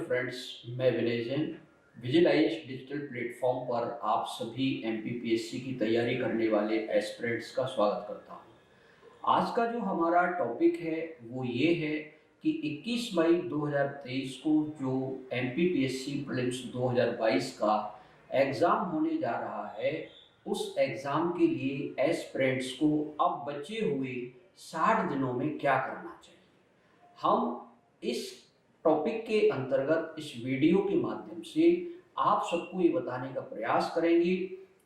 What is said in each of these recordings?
Friends, मैं विनय Jain. विजिलाइज digital platform पर आप सभी एमपीपीएससी की तैयारी करने वाले एस्पिरेंट्स का स्वागत करता हूं। आज का जो हमारा टॉपिक है वो ये है कि 21 मई 2023 को जो एमपीपीएससी प्रीलिम्स 2022 का एग्ज़ाम होने जा रहा है, उस एग्ज़ाम के लिए एस्पिरेंट्स को अब बचे हुए 60 दिनों में क्या करना चाहिए। हम इस टॉपिक के अंतर्गत इस वीडियो के माध्यम से आप सबको ये बताने का प्रयास करेंगे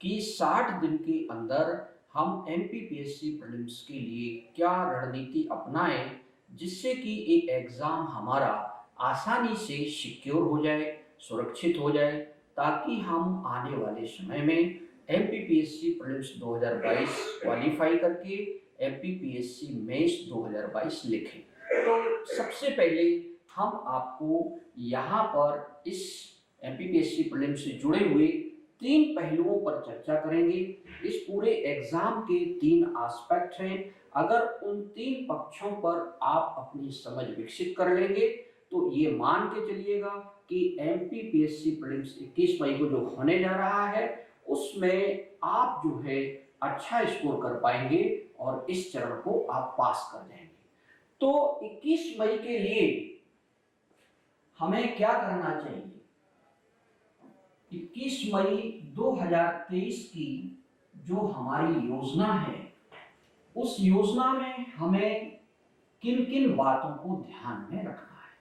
कि 60 दिन के अंदर हम एमपीपीएससी प्रीलिम्स के लिए क्या रणनीति अपनाएं, जिससे कि एक एग्ज़ाम हमारा आसानी से सिक्योर हो जाए, सुरक्षित हो जाए, ताकि हम आने वाले समय में एमपीपीएससी प्रीलिम्स 2022 क्वालिफाई करके एमपीपीएससी मेंस 2022 लिखें। तो सबसे पहले हम आपको यहाँ पर इस एमपीपीएससी प्रीलिम्स से जुड़े हुए 3 पहलुओं पर चर्चा करेंगे। इस पूरे एग्जाम के 3 एस्पेक्ट हैं। अगर उन 3 पक्षों पर आप अपनी समझ विकसित कर लेंगे तो ये मान के चलिएगा कि एमपीपीएससी प्रीलिम्स 21 मई को जो होने जा रहा है उसमें आप जो है अच्छा स्कोर कर पाएंगे और इस चरण को आप पास कर जाएंगे। तो 21 मई के लिए हमें क्या करना चाहिए? 21 मई 2023 की जो हमारी योजना है, उस योजना में हमें किन किन बातों को ध्यान में रखना है।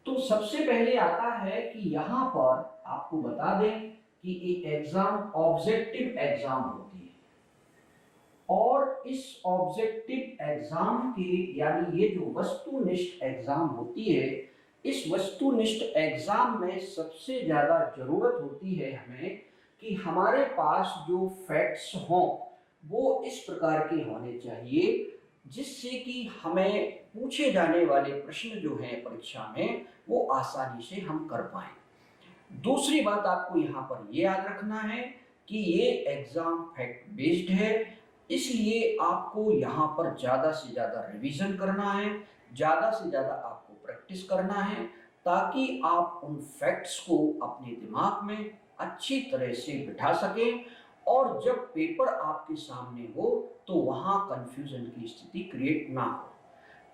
तो सबसे पहले आता है कि यहां पर आपको बता दें कि ये एग्जाम ऑब्जेक्टिव एग्जाम होती है और इस ऑब्जेक्टिव एग्जाम के यानी ये जो वस्तुनिष्ठ एग्जाम होती है, इस वस्तुनिष्ठ एग्जाम में सबसे ज्यादा जरूरत होती है हमें कि हमारे पास जो फैक्ट्स हों वो इस प्रकार के होने चाहिए जिससे कि हमें पूछे जाने वाले प्रश्न जो हैं परीक्षा में वो आसानी से हम कर पाए। दूसरी बात आपको यहाँ पर ये याद रखना है कि ये एग्जाम फैक्ट बेस्ड है, इसलिए आपको यहाँ पर ज़्यादा से ज़्यादा रिवीजन करना है, ज़्यादा से ज़्यादा आपको प्रैक्टिस करना है, ताकि आप उन फैक्ट्स को अपने दिमाग में अच्छी तरह से बिठा सकें और जब पेपर आपके सामने हो तो वहाँ कंफ्यूजन की स्थिति क्रिएट ना हो।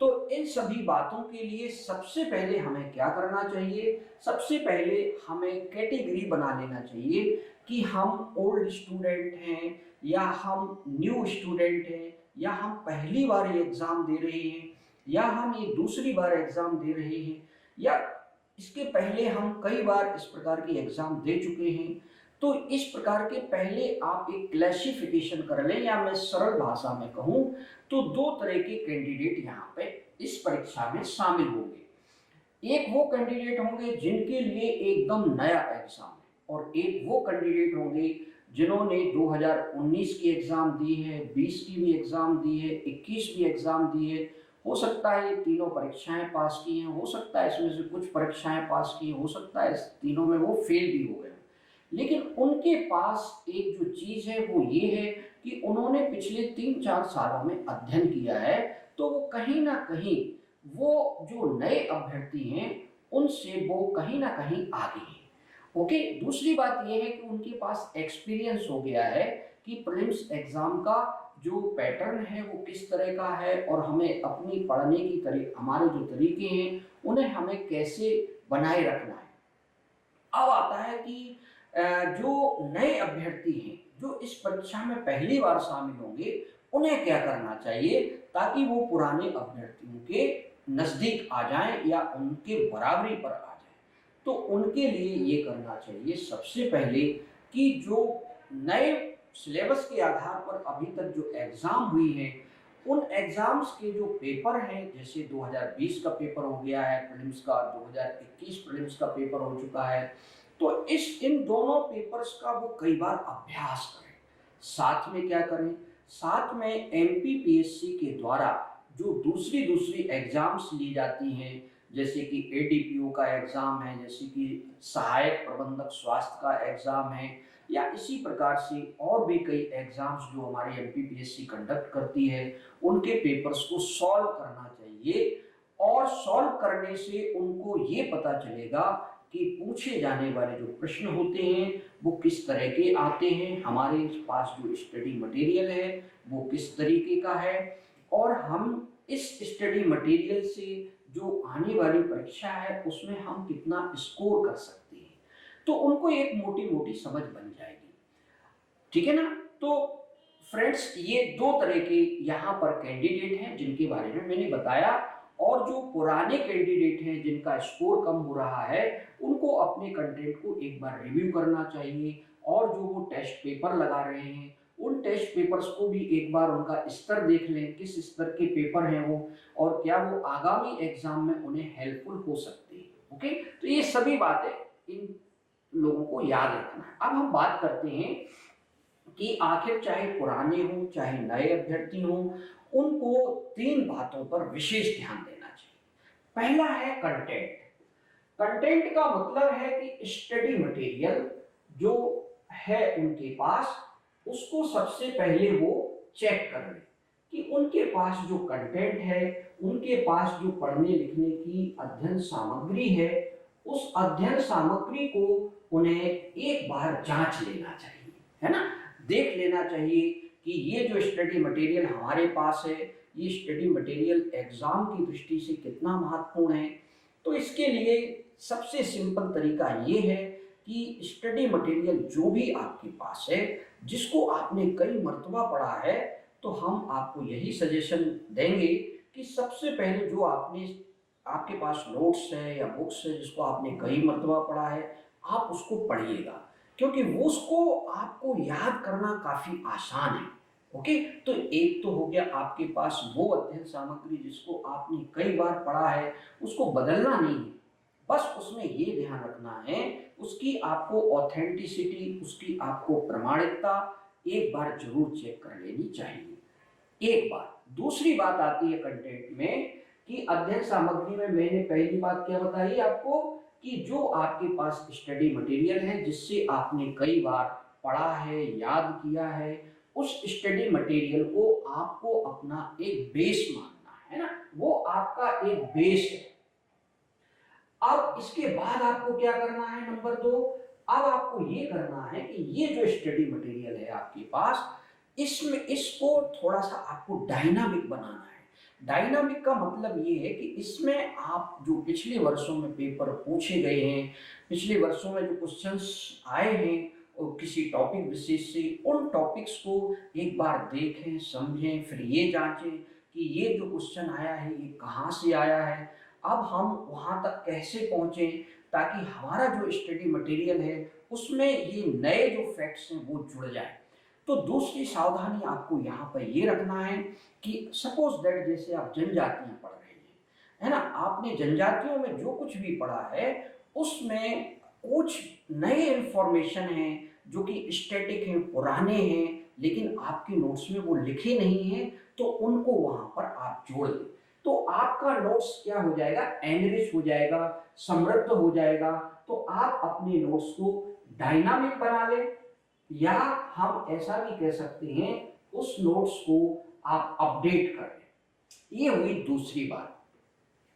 तो इन सभी बातों के लिए सबसे पहले हमें क्या करना चाहिए? सबसे पहले हमें कैटेगरी बना लेना चाहिए कि हम ओल्ड स्टूडेंट हैं या हम न्यू स्टूडेंट हैं या हम पहली बार एग्जाम दे रहे हैं या हम ये दूसरी बार एग्जाम दे रहे हैं या इसके पहले हम कई बार इस प्रकार की एग्जाम दे चुके हैं। तो इस प्रकार के पहले आप एक क्लासिफिकेशन कर लें, या मैं सरल भाषा में कहूं तो 2 तरह के कैंडिडेट यहाँ पे इस परीक्षा में शामिल होंगे। एक वो कैंडिडेट होंगे जिनके लिए एकदम नया एग्जाम है और एक वो कैंडिडेट होंगे जिन्होंने 2019 की एग्जाम दी है, 20 की भी एग्जाम दी है, 21 भी एग्जाम दी है। हो सकता है ये तीनों परीक्षाएं पास की हैं, हो सकता है इसमें से कुछ परीक्षाएं पास की हैं, हो सकता है इस तीनों में वो फेल भी हो गए। लेकिन उनके पास एक जो चीज है वो ये है कि उन्होंने पिछले 3-4 सालों में अध्ययन किया है, तो वो कहीं ना कहीं वो जो नए अभ्यर्थी हैं उनसे वो कहीं ना कहीं आगे हैं। ओके, दूसरी बात ये है कि उनके पास एक्सपीरियंस हो गया है कि प्रीलिम्स एग्जाम का जो पैटर्न है वो किस तरह का है और हमें अपनी पढ़ने की हमारे जो तरीके हैं उन्हें हमें कैसे बनाए रखना है। अब आता है कि जो नए अभ्यर्थी हैं जो इस परीक्षा में पहली बार शामिल होंगे उन्हें क्या करना चाहिए ताकि वो पुराने अभ्यर्थियों के नजदीक आ जाएं या उनके बराबरी पर आ जाएं। तो उनके लिए ये करना चाहिए सबसे पहले कि जो नए सिलेबस के आधार पर अभी तक जो एग्जाम हुई है उन एग्जाम्स के जो पेपर हैं, जैसे 2020 का पेपर हो गया है प्रीलिम्स का, 2021 प्रीलिम्स का पेपर हो चुका है, तो इन दोनों पेपर्स का वो कई बार अभ्यास करें। साथ में क्या करें? साथ में एमपीपीएससी के द्वारा जो दूसरी एग्जाम्स ली जाती हैं, जैसे कि एडीपीओ का एग्जाम है, जैसे कि सहायक प्रबंधक स्वास्थ्य का एग्जाम है, या इसी प्रकार से और भी कई एग्जाम्स जो हमारी एमपीपीएससी कंडक्ट करती है, उनके पेपर्स को सॉल्व करना चाहिए और सॉल्व करने से उनको ये पता चलेगा कि पूछे जाने वाले जो प्रश्न होते हैं वो किस तरह के आते हैं, हमारे पास जो स्टडी मटेरियल है वो किस तरीके का है, और हम इस स्टडी मटेरियल से जो आने वाली परीक्षा है उसमें हम कितना स्कोर कर सकते हैं। तो उनको एक मोटी मोटी समझ बन जाएगी। ठीक है ना। तो फ्रेंड्स, ये दो तरह के यहाँ पर कैंडिडेट हैं जिनके बारे में मैंने बताया, और जो पुराने कैंडिडेट हैं जिनका स्कोर कम हो रहा है उनको अपने कंटेंट को एक बार रिव्यू करना चाहिए, और जो वो टेस्ट पेपर लगा रहे हैं उन टेस्ट पेपर्स को भी एक बार उनका स्तर देख लें, किस स्तर के पेपर हैं वो, और क्या वो आगामी एग्जाम में उन्हें हेल्पफुल हो सकते हैं। ओके, तो ये सभी बातें इन लोगों को याद रखना है। अब हम बात करते हैं कि आखिर चाहे पुराने हो चाहे नए अभ्यर्थी हो, उनको 3 बातों पर विशेष ध्यान देना चाहिए। पहला है कंटेंट। कंटेंट का मतलब है कि स्टडी मटेरियल जो है उनके पास, उसको सबसे पहले वो चेक कर लें कि उनके पास जो कंटेंट है, उनके पास जो पढ़ने लिखने की अध्ययन सामग्री है, उस अध्ययन सामग्री को उन्हें एक बार जांच लेना चाहिए, है ना। देख लेना चाहिए कि ये जो स्टडी मटेरियल हमारे पास है, ये स्टडी मटेरियल एग्जाम की दृष्टि से कितना महत्वपूर्ण है। तो इसके लिए सबसे सिंपल तरीका ये है कि स्टडी मटेरियल जो भी आपके पास है, जिसको आपने कई मर्तबा पढ़ा है, तो हम आपको यही सजेशन देंगे कि सबसे पहले जो आपके पास नोट्स है या बुक्स है जिसको आपने कई मर्तबा पढ़ा है, आप उसको पढ़िएगा, क्योंकि वो उसको आपको याद करना काफी आसान है। ओके, तो एक तो हो गया आपके पास वो अध्ययन सामग्री जिसको आपने कई बार पढ़ा है, उसको बदलना नहीं है, बस उसमें ये ध्यान रखना है उसकी आपको ऑथेंटिसिटी, उसकी आपको प्रमाणिकता एक बार जरूर चेक कर लेनी चाहिए। एक बात। दूसरी बात आती है कंटेंट में कि अध्ययन सामग्री में मैंने पहली बात क्या बताई आपको कि जो आपके पास स्टडी मटेरियल है जिससे आपने कई बार पढ़ा है, याद किया है, उस स्टडी मटेरियल को आपको अपना एक बेस मानना है ना, वो आपका एक बेस है। अब इसके बाद आपको क्या करना है, नंबर 2, अब आपको ये करना है कि ये जो स्टडी मटेरियल है आपके पास, इसमें इसको थोड़ा सा आपको डायनामिक बनाना है। डायनामिक का मतलब ये है कि इसमें आप जो पिछले वर्षों में पेपर पूछे गए हैं, पिछले वर्षों में जो क्वेश्चंस आए हैं और किसी टॉपिक विशेष से, उन टॉपिक्स को एक बार देखें, समझें, फिर ये जांचें कि ये जो क्वेश्चन आया है ये कहाँ से आया है, अब हम वहाँ तक कैसे पहुँचे, ताकि हमारा जो स्टडी मटेरियल है उसमें ये नए जो फैक्ट्स हैं वो जुड़ जाए। तो दूसरी सावधानी आपको यहाँ पर ये रखना है कि सपोज दैट जैसे आप जनजातियाँ पढ़ रहे हैं, है ना, आपने जनजातियों में जो कुछ भी पढ़ा है उसमें कुछ नए इंफॉर्मेशन हैं जो कि स्टैटिक हैं, पुराने हैं, लेकिन आपके नोट्स में वो लिखे नहीं हैं, तो उनको वहाँ पर आप जोड़ दें। तो आपका नोट्स क्या हो जाएगा, एनरिच हो जाएगा, समृद्ध हो जाएगा। तो आप अपने नोट्स को डायनामिक बना लें, या हम ऐसा भी कह सकते हैं उस नोट्स को आप अपडेट कर लें। ये हुई दूसरी बात।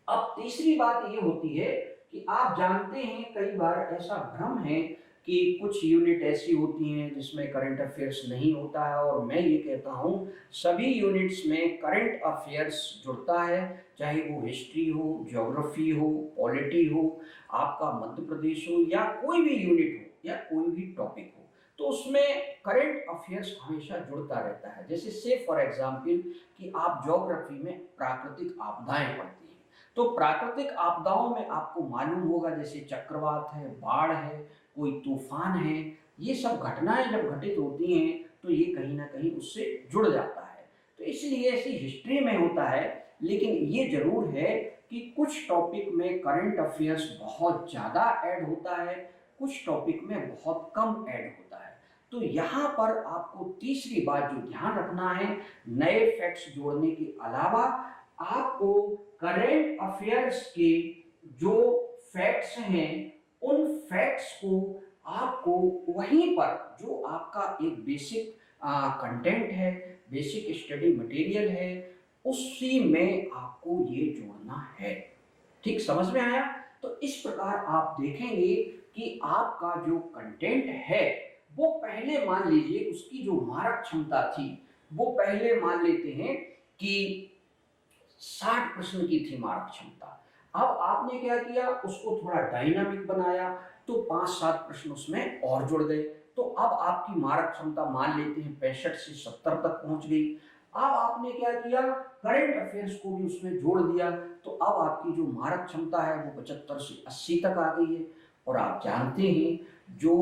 अब तीसरी बात ये होती है कि आप जानते हैं कई बार ऐसा भ्रम है कि कुछ यूनिट ऐसी होती हैं जिसमें करंट अफेयर्स नहीं होता है, और मैं ये कहता हूँ सभी यूनिट्स में करंट अफेयर्स जुड़ता है, चाहे वो हिस्ट्री हो, ज्योग्राफी हो, पॉलिटी हो, आपका मध्य प्रदेश हो, या कोई भी यूनिट हो या कोई भी टॉपिक हो, तो उसमें करंट अफेयर्स हमेशा जुड़ता रहता है। जैसे से फॉर एग्जाम्पल कि आप ज्योग्राफी में प्राकृतिक आपदाएं पढ़ते हैं, तो प्राकृतिक आपदाओं में आपको मालूम होगा जैसे चक्रवात है, बाढ़ है, कोई तूफान है, ये सब घटनाएं जब घटित होती हैं तो ये कहीं ना कहीं उससे जुड़ जाता है। तो इसलिए ऐसी हिस्ट्री में होता है, लेकिन ये जरूर है कि कुछ टॉपिक में करंट अफेयर्स बहुत ज़्यादा ऐड होता है, कुछ टॉपिक में बहुत कम ऐड होता है। तो यहाँ पर आपको तीसरी बात जो ध्यान रखना है, नए फैक्ट्स जोड़ने के अलावा आपको करंट अफेयर्स के जो फैक्ट्स हैं उन फैक्ट्स को आपको वहीं पर जो आपका एक बेसिक कंटेंट है, बेसिक स्टडी मटेरियल है, उसी में आपको ये जोड़ना है। ठीक समझ में आया? तो इस प्रकार आप देखेंगे कि आपका जो कंटेंट है वो पहले मान लीजिए उसकी जो मारक क्षमता थी वो पहले मान लेते हैं कि 60 प्रश्न की थी मारक क्षमता। अब आपने क्या किया, उसको थोड़ा डायनामिक बनाया तो 5-7 प्रश्न उसमें और जुड़ गए, तो अब आपकी मारक क्षमता मान लेते हैं 65 से 70 तक पहुंच गई। अब आपने क्या किया, करंट अफेयर्स को भी उसमें जोड़ दिया, तो अब आपकी जो मारक क्षमता है वो 75 से 80 तक आ गई है। और आप जानते हैं जो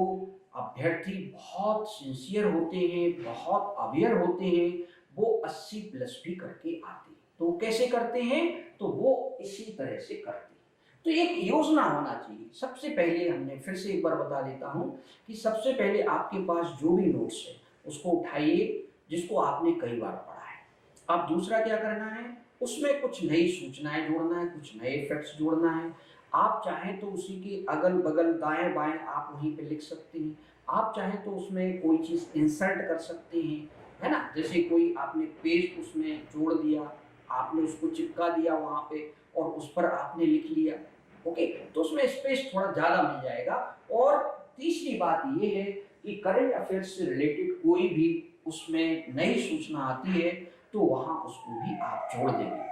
अभ्यर्थी बहुत सिंसियर होते हैं, बहुत अवेयर होते हैं, वो 80 प्लस भी करके आते हैं। तो कैसे करते हैं, तो वो इसी तरह से करते हैं। तो एक योजना होना चाहिए। सबसे पहले हमने फिर से एक बार बता देता हूं कि सबसे पहले आपके पास जो भी नोट्स है उसको उठाइए जिसको आपने कई बार पढ़ा है। अब दूसरा क्या करना है, उसमें कुछ नई सूचनाएं जोड़ना है, कुछ नए फैक्ट्स जोड़ना है। आप चाहें तो उसी के अगल बगल दाएं बाएं आप वहीं पे लिख सकते हैं। आप चाहें तो उसमें कोई चीज इंसर्ट कर सकते हैं, है ना, जैसे कोई आपने पेज उसमें जोड़ दिया, आपने उसको चिपका दिया वहां पे और उस पर आपने लिख लिया। ओके, तो उसमें स्पेस थोड़ा ज्यादा मिल जाएगा। और तीसरी बात ये है कि करंट अफेयर्स से रिलेटेड कोई भी उसमें नई सूचना आती है तो वहां उसको भी आप जोड़ देंगे।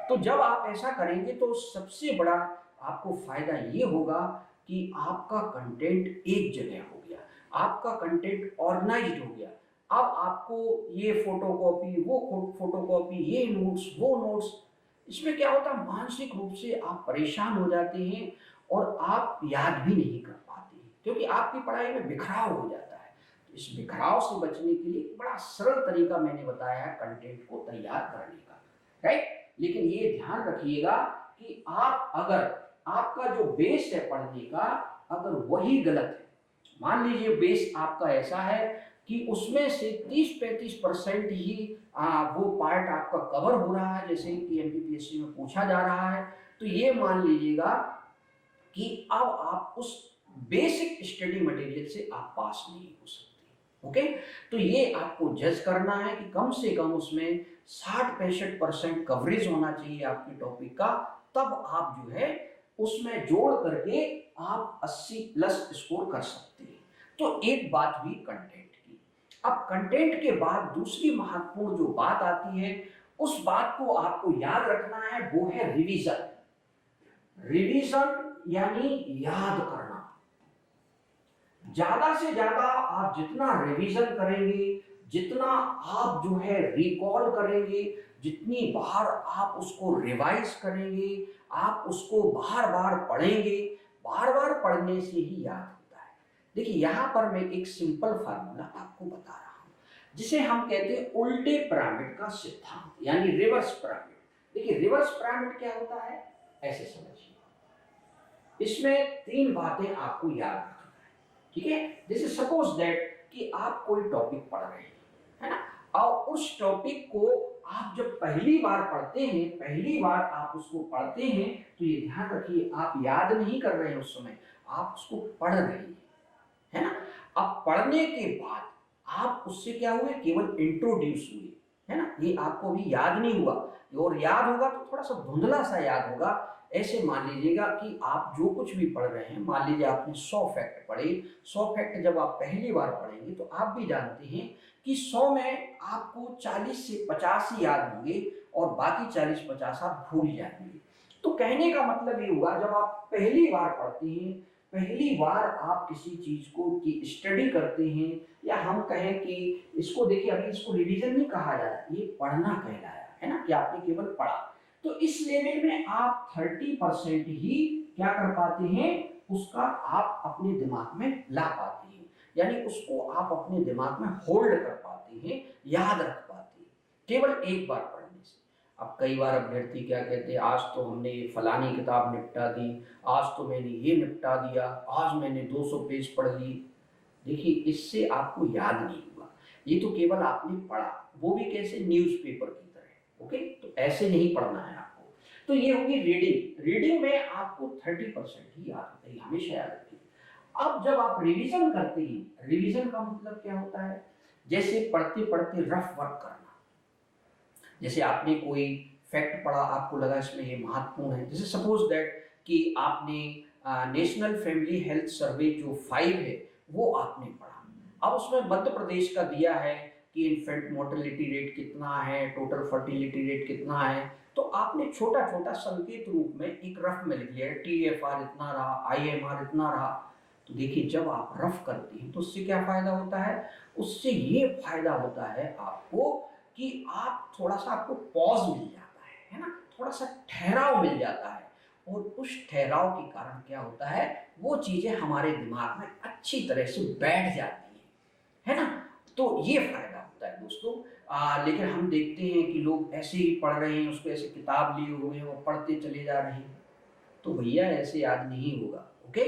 तो जब आप ऐसा करेंगे तो सबसे बड़ा आपको फायदा ये होगा कि आपका कंटेंट एक जगह हो गया, आपका कंटेंट ऑर्गेनाइज्ड हो गया। अब आपको ये फोटोकॉपी, वो फोटोकॉपी, ये नोट्स, वो नोट्स, इसमें क्या होता है, मानसिक रूप से आप परेशान हो जाते हैं और आप याद भी नहीं कर पाते हैं क्योंकि आपकी पढ़ाई में बिखराव हो जाता है। तो इस बिखराव से बचने के लिए बड़ा सरल तरीका मैंने बताया है कंटेंट को तैयार करने का, राइट। लेकिन ये ध्यान रखिएगा कि आप अगर आपका जो बेस है पढ़ने का अगर वही गलत है, मान लीजिए बेस आपका ऐसा है कि उसमें से 30-35% ही वो पार्ट आपका कवर हो रहा है, जैसे कि एमपीपीएससी में पूछा जा रहा है, तो ये मान लीजिएगा कि अब आप उस बेसिक स्टडी मटेरियल से आप पास नहीं हो सकते। ओके, तो ये आपको जज करना है कि कम से कम उसमें 60-65% कवरेज होना चाहिए आपके टॉपिक का, तब आप जो है उसमें जोड़ करके आप 80 प्लस स्कोर कर सकते हैं। तो एक बात हुई कंटेंट की। अब कंटेंट के बाद दूसरी महत्वपूर्ण जो बात आती है उस बात को आपको याद रखना है, वो है रिवीजन। रिवीजन यानी याद करना। ज्यादा से ज्यादा आप जितना रिवीजन करेंगे, जितना आप जो है रिकॉल करेंगे, जितनी बार आप उसको रिवाइज करेंगे, आप उसको बार बार पढ़ेंगे, बार बार पढ़ने से ही याद होता है। देखिए यहां पर मैं एक सिंपल फार्मूला आपको बता रहा हूं जिसे हम कहते हैं उल्टे पिरामिड का सिद्धांत, यानी रिवर्स पिरामिड। देखिए रिवर्स पिरामिड क्या होता है, ऐसे समझिए। इसमें 3 बातें आपको याद रखना है, ठीक है। जैसे सपोज दैट कि आप कोई टॉपिक पढ़ रहे हैं, है ना, और उस टॉपिक को आप जब पहली बार पढ़ते हैं, पहली बार आप उसको पढ़ते हैं, तो ये ध्यान रखिए आप याद नहीं कर रहे हैं उस समय, आप उसको पढ़ रहे हैं, है ना। अब पढ़ने के बाद आप उससे क्या हुए, केवल इंट्रोड्यूस हुए, है ना, ये आपको भी याद नहीं हुआ, और याद होगा तो थोड़ा सा धुंधला सा याद होगा। ऐसे मान लीजिएगा कि आप जो कुछ भी पढ़ रहे हैं, मान लीजिए आपने 100 फैक्ट पढ़े, 100 फैक्ट जब आप पहली बार पढ़ेंगे तो आप भी जानते हैं कि 100 में आपको 40 से 50 ही याद होंगे और बाकी 40-50 आप भूल जाएंगे। तो कहने का मतलब ये हुआ, जब आप पहली बार पढ़ते हैं, पहली बार आप किसी चीज को की स्टडी करते हैं, या हम कहें कि इसको देखिए, अभी इसको रिवीजन नहीं कहा जा रहा, ये पढ़ना कहलाया, है ना, कि आपने केवल पढ़ा। तो इस लेवल में आप 30% ही क्या कर पाते हैं, उसका आप अपने दिमाग में ला पाते हैं, यानी उसको आप अपने दिमाग में होल्ड कर पाते हैं, याद रख पाते हैं केवल एक बार पढ़ने से। अब कई बार अभ्यर्थी क्या कहते हैं, आज तो हमने ये फलानी किताब निपटा दी, आज तो मैंने ये निपटा दिया, आज मैंने 200 पेज पढ़ ली। देखिए इससे आपको याद नहीं हुआ, ये तो केवल आपने पढ़ा, वो भी कैसे, न्यूज़पेपर की तरह। ओके, तो ऐसे नहीं पढ़ना है आपको। तो ये होगी रीडिंग। रीडिंग में आपको 30% ही याद होता है, हमेशा याद रखिए। अब जब आप रिवीजन करते हैं, रिवीजन का मतलब क्या होता है, जैसे पढ़ते पढ़ते रफ वर्क करना। जैसे आपने कोई फैक्ट पढ़ा, आपको लगा इसमें ये महत्वपूर्ण है, जैसे सपोज दैट कि आपने नेशनल फैमिली हेल्थ सर्वे जो 5 है वो आपने पढ़ा। अब उसमें मध्य प्रदेश का दिया है कि इन्फेंट मोर्टेलिटी रेट कितना है, टोटल फर्टिलिटी रेट कितना है, तो आपने छोटा छोटा संकेत रूप में एक रफ में लिख लिया, TFR इतना रहा, IMR इतना रहा। तो देखिए जब आप रफ करते हैं तो उससे क्या फायदा होता है, उससे ये फायदा होता है आपको कि आप थोड़ा सा, आपको पॉज मिल जाता है ना, थोड़ा सा ठहराव मिल जाता है, और उस ठहराव के कारण क्या होता है, वो चीजें हमारे दिमाग में अच्छी तरह से बैठ जाती है ना। तो ये फायदा होता है दोस्तों। लेकिन हम देखते हैं कि लोग ऐसे ही पढ़ रहे हैं, उसको ऐसे किताब लिए हुए हैं, वो पढ़ते चले जा रहे हैं, तो भैया ऐसे याद नहीं होगा। ओके,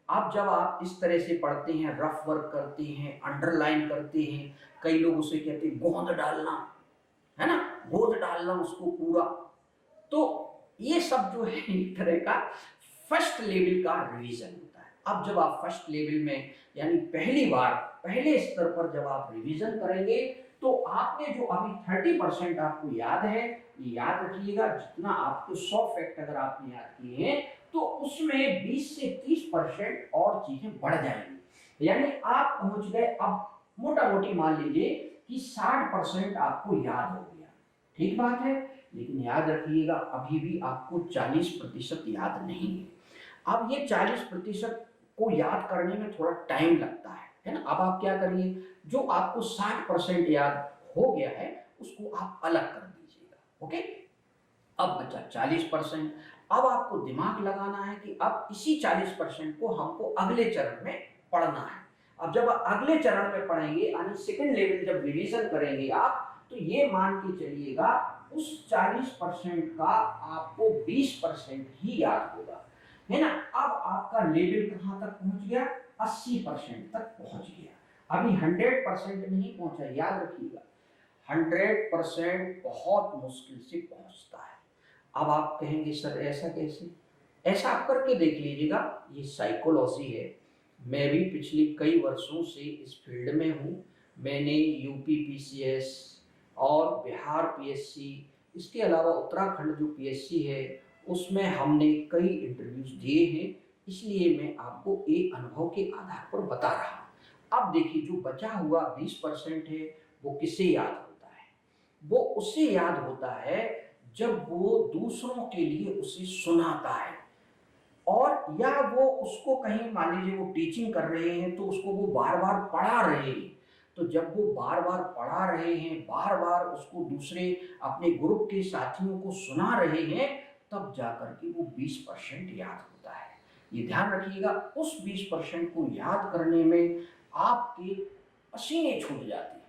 अब जब आप इस तरह से पढ़ते हैं, रफ वर्क करते हैं, अंडरलाइन करते हैं, कई लोग उसे कहते हैं गोंद डालना, है ना, गोंद डालना उसको पूरा, तो ये सब जो है एक तरह का फर्स्ट लेवल का रिवीजन होता है। अब जब आप फर्स्ट लेवल में यानी पहली बार पहले स्तर पर जब आप रिवीजन करेंगे, तो आपने जो अभी 30% आपको याद है, ये याद रखिएगा, जितना आपको 100 फैक्ट अगर आपने याद किए हैं तो उसमें 20 से 30% और चीजें बढ़ जाएंगी, यानी आप पहुंच गए, अब मोटा मोटी मान लीजिए कि 60% आपको याद हो गया। ठीक बात है, लेकिन याद रखिएगा अभी भी आपको 40% याद नहीं है। अब ये 40% को याद करने में थोड़ा टाइम लगता है ना। अब आप क्या करिए, जो आपको 60% याद हो गया है उसको आप अलग कर दीजिएगा। ओके, अब बचा 40%। अब आपको दिमाग लगाना है कि अब इसी 40% को हमको अगले चरण में पढ़ना है। अब जब अगले चरण में पढ़ेंगे, यानी सेकंड लेवल जब रिवीजन करेंगे आप, तो ये मान के चलिएगा उस 40% का आपको 20% ही याद होगा, है ना। अब आपका लेवल कहां तक पहुंच गया, 80% तक पहुंच गया। अभी 100% नहीं पहुंचा, याद रखिएगा 100% बहुत मुश्किल से पहुंचता है। अब आप कहेंगे सर ऐसा कैसे, ऐसा आप करके देख लीजिएगा, ये साइकोलॉजी है। मैं भी पिछले कई वर्षों से इस फील्ड में हूँ। मैंने यूपी PCS और बिहार PSC, इसके अलावा उत्तराखंड जो PSC है उसमें हमने कई इंटरव्यूज दिए हैं, इसलिए मैं आपको एक अनुभव के आधार पर बता रहा हूँ। अब देखिए जो बचा हुआ 20% है वो किसे याद होता है, वो उसे याद होता है जब वो दूसरों के लिए उसे सुनाता है, और या वो उसको कहीं मान लीजिए वो टीचिंग कर रहे हैं तो उसको वो बार बार पढ़ा रहे हैं, तो जब वो बार बार पढ़ा रहे हैं, बार बार उसको दूसरे अपने ग्रुप के साथियों को सुना रहे हैं, तब जाकर के वो 20% याद होता है। ये ध्यान रखिएगा, उस 20% को याद करने में आपके पसीने छूट जाते हैं,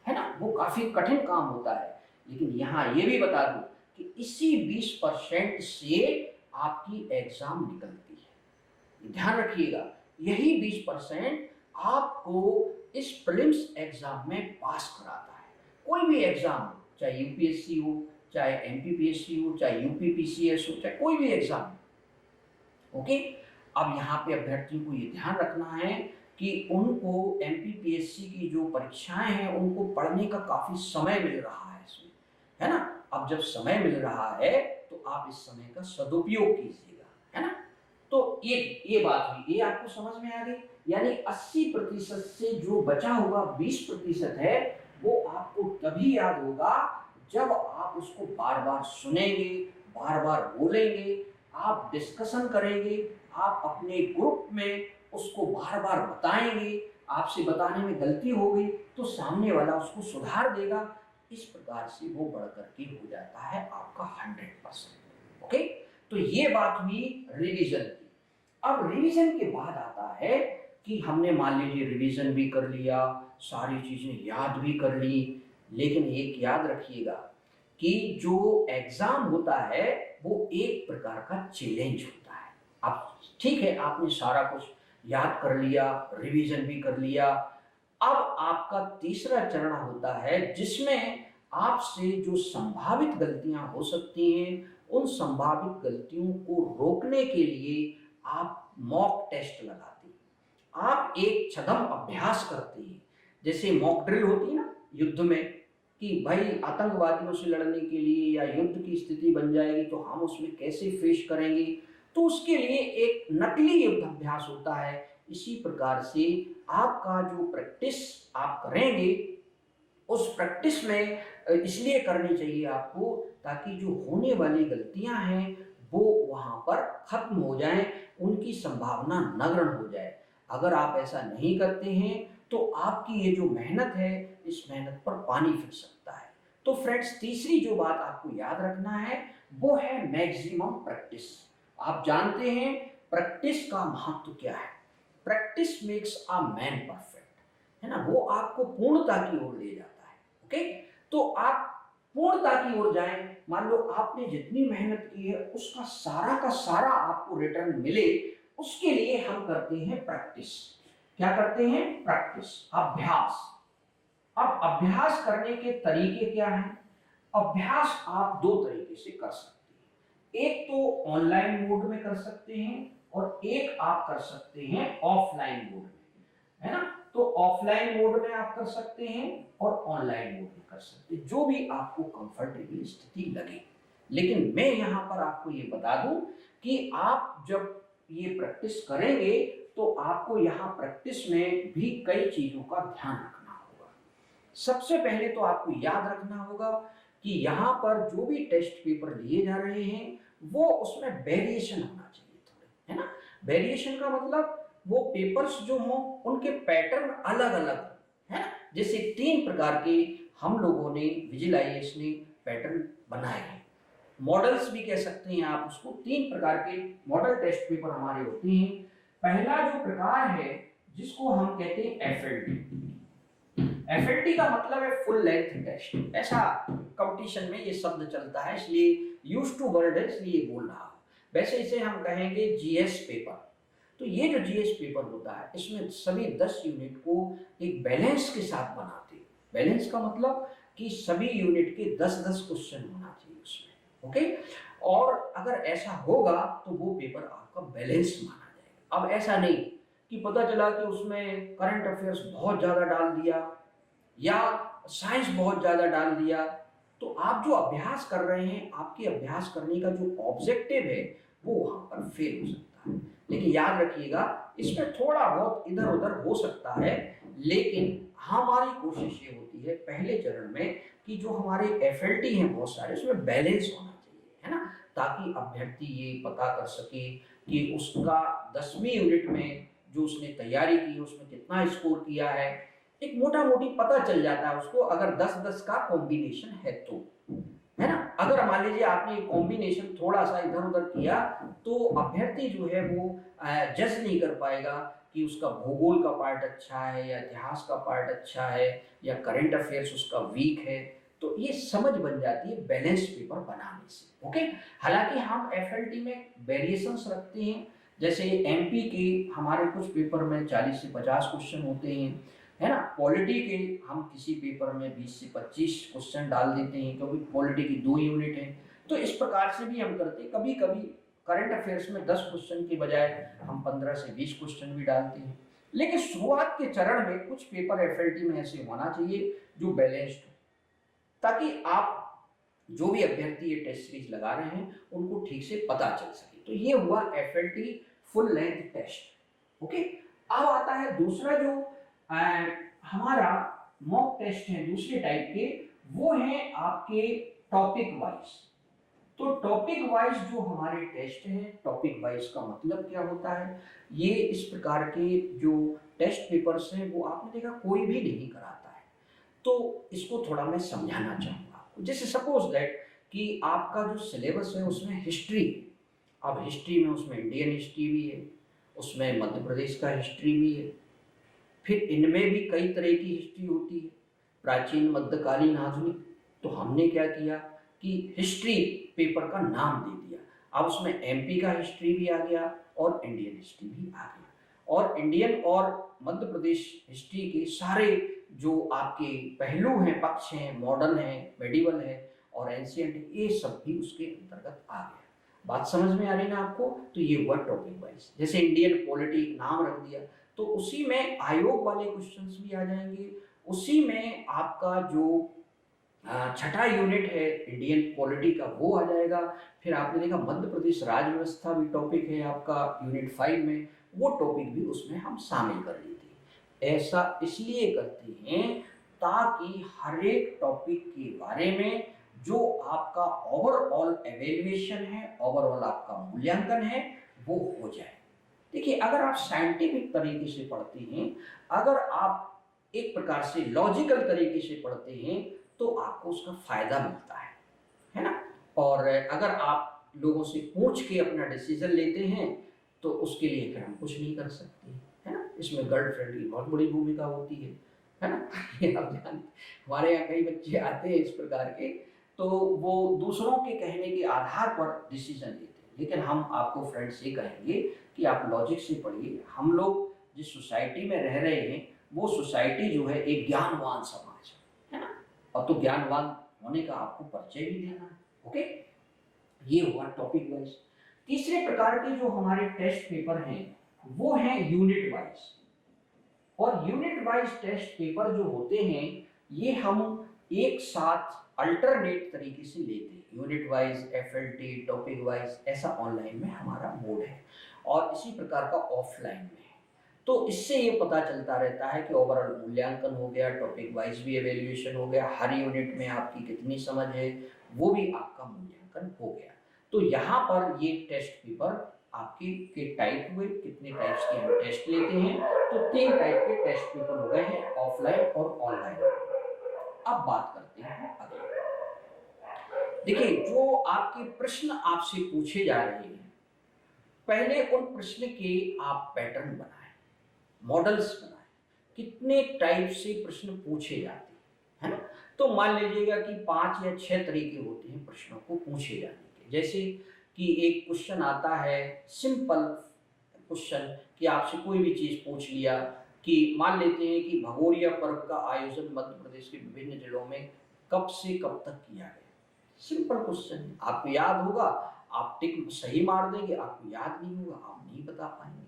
है ना, वो काफी कठिन काम होता है। लेकिन यहाँ ये भी बता दूं कि इसी 20% से आपकी एग्जाम निकलती है। ध्यान रखिएगा, यही 20% आपको इस प्रीलिम्स एग्जाम में पास कराता है। कोई भी एग्जाम हो, चाहे UPSC हो, चाहे MPPSC हो, चाहे UPPCS हो, चाहे कोई भी एग्जाम। ओके, अब यहाँ पे अभ्यर्थियों को ये ध्यान रखना है कि उनको MPPSC की जो परीक्षाएं हैं उनको पढ़ने का काफी समय मिल रहा है इसमें, है ना। अब जब समय मिल रहा है तो आप इस समय का सदुपयोग कीजिएगा, है ना। तो ये बात हुई, ये आपको समझ में आ गई। यानी 80% से जो बचा हुआ 20% है वो आपको तभी याद होगा जब आप उसको बार बार सुनेंगे, बार बार बोलेंगे, आप डिस्कशन करेंगे, आप अपने ग्रुप में उसको बार बार बताएंगे, आपसे बताने में गलती हो गई तो सामने वाला उसको सुधार देगा, इस प्रकार से वो बढ़कर के हो जाता है आपका 100%। ओके, तो ये बात हुई रिवीजन की। अब रिवीजन के बाद आता है कि हमने मान लीजिए रिवीजन भी कर लिया, सारी चीजें याद भी कर ली, लेकिन एक याद रखिएगा कि जो एग्जाम होता है वो एक प्रकार का चैलेंज होता है। अब ठीक है, आपने सारा कुछ याद कर लिया, रिवीजन भी कर लिया, अब आपका तीसरा चरण होता है जिसमें आपसे जो संभावित गलतियां हो सकती हैं, उन संभावित गलतियों को रोकने के लिए आप मॉक टेस्ट लगाते हैं, आप एक छदम अभ्यास करते हैं। जैसे मॉक ड्रिल होती है ना युद्ध में, कि भाई आतंकवादियों से लड़ने के लिए या युद्ध की स्थिति बन जाएगी तो हम उसमें कैसे फेस करेंगे, तो उसके लिए एक नकली युद्धाभ्यास होता है। इसी प्रकार से आपका जो प्रैक्टिस आप करेंगे उस प्रैक्टिस में इसलिए करनी चाहिए आपको, ताकि जो होने वाली गलतियां हैं वो वहां पर खत्म हो जाएं, उनकी संभावना नगण्य हो जाए। अगर आप ऐसा नहीं करते हैं तो आपकी ये जो मेहनत है, इस मेहनत पर पानी फिर सकता है। तो फ्रेंड्स, तीसरी जो बात आपको याद रखना है वो है मैक्सिमम प्रैक्टिस। आप जानते हैं प्रैक्टिस का महत्व क्या है। Practice makes a man perfect, है ना, वो आपको पूर्णता की ओर ले जाता है। ओके, तो आप पूर्णता की ओर जाएं। मान लो आपने जितनी मेहनत की है उसका सारा आपको रिटर्न मिले, उसके लिए हम करते हैं प्रैक्टिस। क्या करते हैं? प्रैक्टिस, अभ्यास। अब अभ्यास करने के तरीके क्या हैं? अभ्यास आप दो तरीके से कर सकते हैं। एक तो ऑनलाइन मोड में कर सकते हैं और एक आप कर सकते हैं ऑफलाइन मोड में, है ना। तो ऑफलाइन मोड में आप कर सकते हैं और ऑनलाइन मोड में कर सकते हैं, जो भी आपको कंफर्टेबल स्थिति लगे। लेकिन मैं यहां पर आपको ये बता दूं कि आप जब ये प्रैक्टिस करेंगे तो आपको यहाँ प्रैक्टिस में भी कई चीजों का ध्यान रखना होगा। सबसे पहले तो आपको याद रखना होगा कि यहाँ पर जो भी टेस्ट पेपर लिए जा रहे हैं वो उसमें वेरिएशन होना चाहिए थोड़े, है ना। वेरिएशन का मतलब वो पेपर्स जो हों उनके पैटर्न अलग अलग, है ना। जैसे 3 प्रकार के हम लोगों ने विजिलाईएस ने पैटर्न बनाए हैं। मॉडल्स भी कह सकते हैं आप उसको। 3 प्रकार के मॉडल टेस्ट पेपर हमारे होते हैं। पहला जो प्रकार है जिसको हम कहते हैं एफएलटी। एफएलटी का मतलब है फुल लेंथ टेस्ट। ऐसा कंपटीशन में ये शब्द चलता है, इसलिए यूज टू वर्ड है, इसलिए बोल रहा हूं। वैसे इसे हम कहेंगे जीएस पेपर। तो ये जो जीएस पेपर होता है इसमें सभी 10 यूनिट को एक बैलेंस के साथ बनाते हैं। बैलेंस का मतलब कि सभी यूनिट के 10-10 क्वेश्चन होना चाहिए उसमें। ओके, और अगर ऐसा होगा तो वो पेपर आपका बैलेंस माना जाएगा। अब ऐसा नहीं कि पता चला कि उसमें करंट अफेयर्स बहुत ज्यादा डाल दिया या साइंस बहुत ज्यादा डाल दिया, तो आप जो अभ्यास कर रहे हैं, आपके अभ्यास करने का जो ऑब्जेक्टिव है वो वहां पर फेल हो सकता है। लेकिन याद रखिएगा इसमें थोड़ा बहुत इधर उधर हो सकता है, लेकिन हमारी कोशिश ये होती है पहले चरण में कि जो हमारे एफएलटी हैं बहुत सारे, उसमें बैलेंस होना चाहिए, है ना, ताकि अभ्यर्थी ये पता कर सके कि उसका 10वीं यूनिट में जो उसने तैयारी की उसमें कितना स्कोर किया है। एक मोटा मोटी पता चल जाता है उसको, अगर 10-10 का कॉम्बिनेशन है तो, है ना। अगर मान लीजिए आपने कॉम्बिनेशन थोड़ा सा इधर उधर किया तो अभ्यर्थी जो है वो जज नहीं कर पाएगा कि उसका भूगोल का पार्ट अच्छा है या इतिहास का पार्ट अच्छा है या करंट अफेयर्स उसका वीक है। तो ये समझ बन जाती है बैलेंस पेपर बनाने से। ओके, हालांकि हम एफएलटी में वेरिएशंस रखते हैं। जैसे एमपी के हमारे कुछ पेपर में 40 से 50 क्वेश्चन होते हैं, है ना। पॉलिटी के हम किसी पेपर में 20 से 25 क्वेश्चन डाल देते हैं, क्योंकि पॉलिटी की 2 यूनिट है। तो इस प्रकार से भी हम करते हैं। कभी कभी करंट अफेयर्स में 10 क्वेश्चन की बजाय हम 15 से 20 क्वेश्चन भी डालते हैं। लेकिन शुरुआत के चरण में कुछ पेपर एफएलटी में ऐसे होना चाहिए जो बैलेंस्ड हो, ताकि आप जो भी अभ्यर्थी ये टेस्ट सीरीज लगा रहे हैं उनको ठीक से पता चल सके। तो ये हुआ FLT full length test. Okay, अब आता है दूसरा जो हमारा मॉक टेस्ट है दूसरे टाइप के, वो है आपके टॉपिक वाइज। तो टॉपिक वाइज जो हमारे टेस्ट है, टॉपिक वाइज का मतलब क्या होता है, ये इस प्रकार के जो टेस्ट पेपर्स हैं वो आपने देखा कोई भी नहीं कराता है। तो इसको थोड़ा मैं समझाना चाहूंगा आपको। जैसे सपोज दैट कि आपका जो सिलेबस है उसमें हिस्ट्री है। अब हिस्ट्री में उसमें इंडियन हिस्ट्री भी है, उसमें मध्य प्रदेश का हिस्ट्री भी है, फिर इनमें भी कई तरह की हिस्ट्री होती है, प्राचीन, मध्यकालीन, आधुनिक। तो हमने क्या किया कि हिस्ट्री पेपर का नाम दे दिया। अब उसमें एमपी का हिस्ट्री भी आ गया और इंडियन हिस्ट्री भी आ गया, और इंडियन और मध्य प्रदेश हिस्ट्री के सारे जो आपके पहलू हैं, पक्ष हैं, मॉडर्न है, मेडिवल है और एंशिएंट, ये सब भी उसके अंतर्गत आ गया। बात समझ में आ रही ना आपको। तो ये हुआ टॉपिक वाइज। जैसे इंडियन पॉलिटी नाम रख दिया तो उसी में आयोग वाले क्वेश्चंस भी आ जाएंगे, उसी में आपका जो छठा यूनिट है इंडियन पॉलिटी का, वो आ जाएगा। फिर आपने देखा मध्य प्रदेश राज्य व्यवस्था भी टॉपिक है आपका यूनिट 5 में, वो टॉपिक भी उसमें हम शामिल कर लेते हैं। ऐसा इसलिए करते हैं ताकि हर एक टॉपिक के बारे में जो आपका ओवरऑल एवेल्युएशन है, ओवरऑल आपका मूल्यांकन है, वो हो जाए। देखिए, अगर आप साइंटिफिक तरीके से पढ़ते हैं, अगर आप एक प्रकार से लॉजिकल तरीके से पढ़ते हैं, तो आपको उसका फायदा मिलता है ना। और अगर आप लोगों से पूछ के अपना डिसीजन लेते हैं तो उसके लिए फिर हम कुछ नहीं कर सकते, है ना। इसमें गर्लफ्रेंड की बहुत बड़ी भूमिका होती है ना। ये आप जानते, हमारे यहाँ कई बच्चे आते हैं इस प्रकार के, तो वो दूसरों के कहने के आधार पर डिसीजन लेते हैं। लेकिन हम आपको फ्रेंड्स ये कहेंगे कि आप लॉजिक से पढ़िए। हम लोग जिस सोसाइटी में रह रहे हैं, वो सोसाइटी जो है एक ज्ञानवान समाज है ना। और तो ज्ञानवान होने का आपको परिचय भी देना है। ओके, ये हुआ टॉपिक वाइज। तीसरे प्रकार के जो हमारे टेस्ट पेपर हैं वो हैं यूनिट वाइज। और यूनिट वाइज टेस्ट पेपर जो होते हैं ये हम एक साथ अल्टरनेट तरीके से लेते हैं। Unit wise, FLT, topic wise, ऐसा ऑनलाइन में हमारा मोड है और इसी प्रकार का ऑफलाइन में है। तो इससे ये पता चलता रहता है कि ओवरऑल मूल्यांकन हो गया, टॉपिक वाइज भी एवेल्युएशन हो गया, हर यूनिट में आपकी कितनी समझ है वो भी आपका मूल्यांकन हो गया। तो यहाँ पर ये टेस्ट पेपर आपके के टाइप हुए, कितने टाइप्स के हम टेस्ट लेते हैं, तो 3 टाइप के टेस्ट पेपर हो गए हैं, ऑफलाइन और ऑनलाइन। अब बात करते हैं अगले। देखिए, जो आपके प्रश्न आपसे पूछे जा रहे हैं, पहले उन प्रश्न के आप पैटर्न बनाएं, मॉडल्स बनाएं, कितने टाइप से प्रश्न पूछे जाते हैं, है ना। तो मान लीजिएगा कि 5 या 6 तरीके होते हैं प्रश्नों को पूछे जाने के। जैसे कि एक क्वेश्चन आता है सिंपल क्वेश्चन कि आपसे कोई भी चीज पूछ लिया कि मान लेते हैं कि भगोरिया पर्व का आयोजन मध्य प्रदेश के विभिन्न जिलों में कब से कब तक किया गया। सिंपल क्वेश्चन, आपको याद होगा, आप टिक सही मार देंगे, आपको याद नहीं होगा, आप नहीं बता पाएंगे,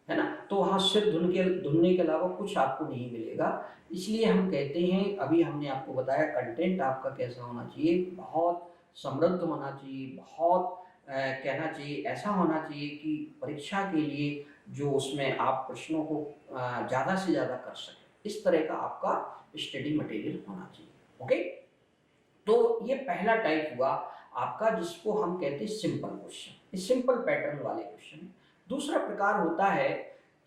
है ना। तो वहाँ सिर धुनने के अलावा कुछ आपको नहीं मिलेगा। इसलिए हम कहते हैं, अभी हमने आपको बताया कंटेंट आपका कैसा होना चाहिए, बहुत समृद्ध होना चाहिए, बहुत कहना चाहिए ऐसा होना चाहिए कि परीक्षा के लिए जो उसमें आप प्रश्नों को ज़्यादा से ज़्यादा कर सकें, इस तरह का आपका स्टडी मटेरियल होना चाहिए। ओके, तो ये पहला टाइप हुआ आपका, जिसको हम कहते हैं सिंपल क्वेश्चन, ये सिंपल पैटर्न वाले क्वेश्चन। दूसरा प्रकार होता है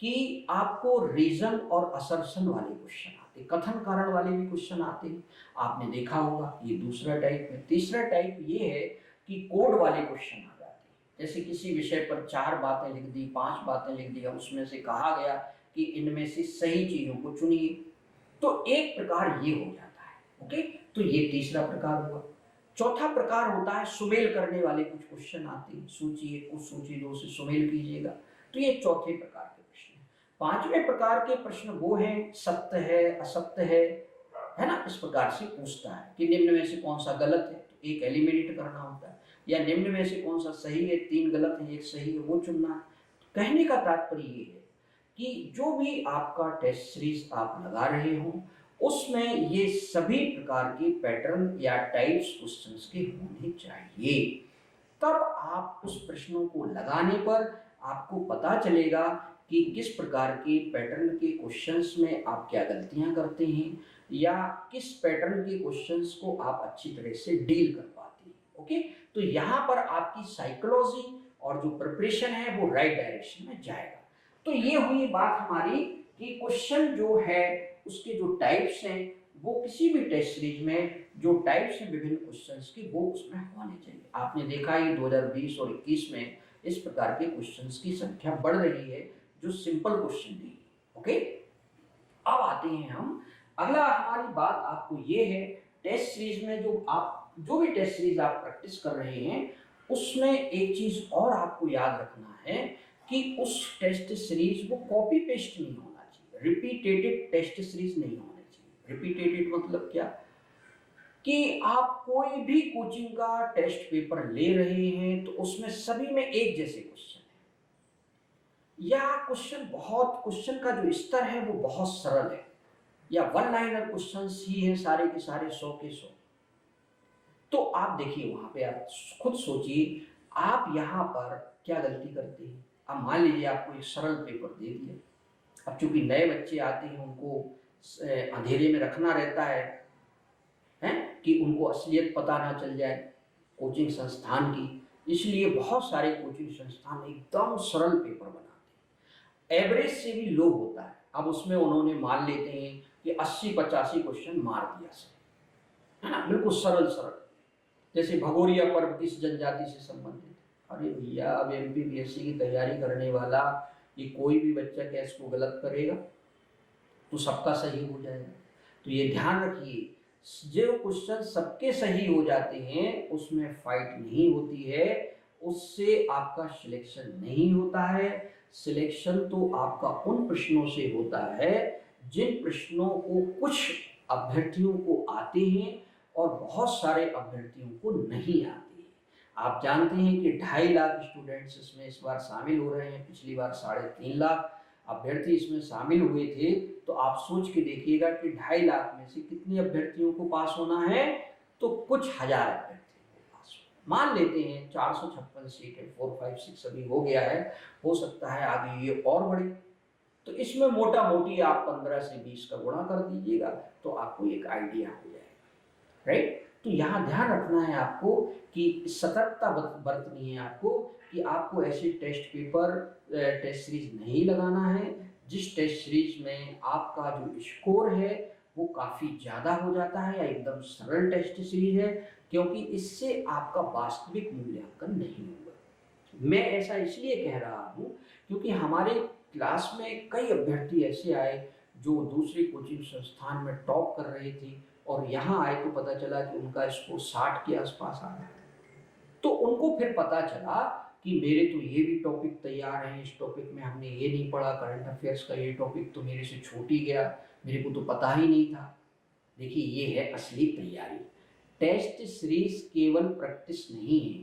कि आपको रीजन और असर्शन वाले क्वेश्चन आते, कथन कारण वाले भी क्वेश्चन आते हैं, आपने देखा होगा, ये दूसरा टाइप है। तीसरा टाइप ये है कि कोड वाले क्वेश्चन आ जाते हैं, जैसे किसी विषय पर 4 बातें लिख दी, 5 बातें लिख दी, उसमें से कहा गया कि इनमें से सही चीजों को चुनिए, तो एक प्रकार ये हो जाता है। ओके, तो ये तीसरा प्रकार हुआ। चौथा प्रकार होता है सुमेल करने वाले कुछ क्वेश्चन आते हैं, सूची 1 को सूची 2 से सुमेल कीजिएगा, तो ये चौथे प्रकार के प्रश्न हैं। पांचवें प्रकार के प्रश्न वो हैं सत्य है असत्य है ना, इस प्रकार से पूछता है कि निम्न में से कौन सा गलत है, तो एक एलिमिनेट करना होता है, या निम्न में से कौन सा सही है, 3 गलत है 1 सही है, वो चुनना है। तो कहने का तात्पर्य ये है कि जो भी आपका टेस्ट सीरीज आप लगा रहे हो उसमें ये सभी प्रकार के पैटर्न या टाइप्स क्वेश्चंस के होने चाहिए। तब आप उस प्रश्नों को लगाने पर आपको पता चलेगा कि किस प्रकार के पैटर्न के क्वेश्चंस में आप क्या गलतियां करते हैं, या किस पैटर्न के क्वेश्चंस को आप अच्छी तरह से डील कर पाते हैं। ओके, तो यहाँ पर आपकी साइकोलॉजी और जो प्रिपरेशन है वो राइट डायरेक्शन में जाएगा। तो ये हुई बात हमारी कि क्वेश्चन जो है उसके जो टाइप्स हैं वो किसी भी टेस्ट सीरीज में जो टाइप्स हैं विभिन्न क्वेश्चंस के वो उसमें होने चाहिए। आपने देखा ही 2020 और 21 में इस प्रकार के क्वेश्चंस की संख्या बढ़ रही है जो सिंपल क्वेश्चन नहीं। ओके, अब आते हैं हम, अगला हमारी बात आपको ये है, टेस्ट सीरीज में जो भी टेस्ट सीरीज आप प्रैक्टिस कर रहे हैं उसमें एक चीज और आपको याद रखना है कि उस टेस्ट सीरीज को कॉपी पेस्ट नहीं होना चाहिए, रिपीटेटेड टेस्ट सीरीज नहीं होना चाहिए। रिपीटेटेड मतलब क्या, कि आप कोई भी कोचिंग का टेस्ट पेपर ले रहे हैं तो उसमें सभी में एक जैसे क्वेश्चन है, या क्वेश्चन का जो स्तर है वो बहुत सरल है, या वन लाइनर क्वेश्चंस ही हैं सारे के सारे 100 के 100, तो आप देखिए वहां पे आप खुद सोचिए आप यहाँ पर क्या गलती करते हैं। अब मान लीजिए आपको एक सरल पेपर दे दिया, अब चूंकि नए बच्चे आते हैं उनको अंधेरे में रखना रहता है कि उनको असलियत पता ना चल जाए कोचिंग संस्थान की, इसलिए बहुत सारे कोचिंग संस्थान एकदम सरल पेपर बनाते हैं, एवरेज से भी लो होता है। अब उसमें उन्होंने मान लेते हैं कि 80-85 क्वेश्चन मार दिया है ना, बिल्कुल सरल सरल, जैसे भगोरिया पर्व किस जनजाति से संबंधित। अरे भैया अब एमपीपीएससी की तैयारी करने वाला ये कोई भी बच्चा क्या इसको गलत करेगा, तो सबका सही हो जाएगा। तो ये ध्यान रखिए जो क्वेश्चन सबके सही हो जाते हैं उसमें फाइट नहीं होती है, उससे आपका सिलेक्शन नहीं होता है। सिलेक्शन तो आपका उन प्रश्नों से होता है जिन प्रश्नों को कुछ अभ्यर्थियों को आते हैं और बहुत सारे अभ्यर्थियों को नहीं आते हैं। आप जानते हैं कि 2.5 लाख स्टूडेंट्स इसमें इस बार शामिल हो रहे हैं, पिछली बार 3.5 लाख अभ्यर्थी इसमें शामिल हुए थे। तो आप सोच के देखिएगा कि 2.5 लाख में से कितने अभ्यर्थियों को पास होना है, तो कुछ हजार अभ्यर्थियों को पास होना। मान लेते हैं 456 सीट है, 4, 5, 6 अभी हो गया है, हो सकता है आगे ये और बढ़े, तो इसमें मोटा मोटी आप 15 से 20 का गुणा कर दीजिएगा तो आपको एक आइडिया हो जाएगा, राइट। तो यहाँ ध्यान रखना है आपको कि सतर्कता बरतनी है आपको कि आपको ऐसे टेस्ट पेपर टेस्ट सीरीज नहीं लगाना है जिस टेस्ट सीरीज में आपका जो स्कोर है वो काफ़ी ज़्यादा हो जाता है या एकदम सरल टेस्ट सीरीज है, क्योंकि इससे आपका वास्तविक मूल्यांकन नहीं होगा। मैं ऐसा इसलिए कह रहा हूँ क्योंकि हमारे क्लास में कई अभ्यर्थी ऐसे आए जो दूसरे कोचिंग संस्थान में टॉप कर रहे थे और यहाँ आए तो पता चला कि उनका स्कोर 60 के आसपास आ गया। तो उनको फिर पता चला कि मेरे तो ये भी टॉपिक तैयार हैं, इस टॉपिक में हमने ये नहीं पढ़ा, करंट अफेयर्स का ये टॉपिक तो मेरे से छूट ही गया, मेरे को तो पता ही नहीं था। देखिए ये है असली तैयारी। टेस्ट सीरीज केवल प्रैक्टिस नहीं है,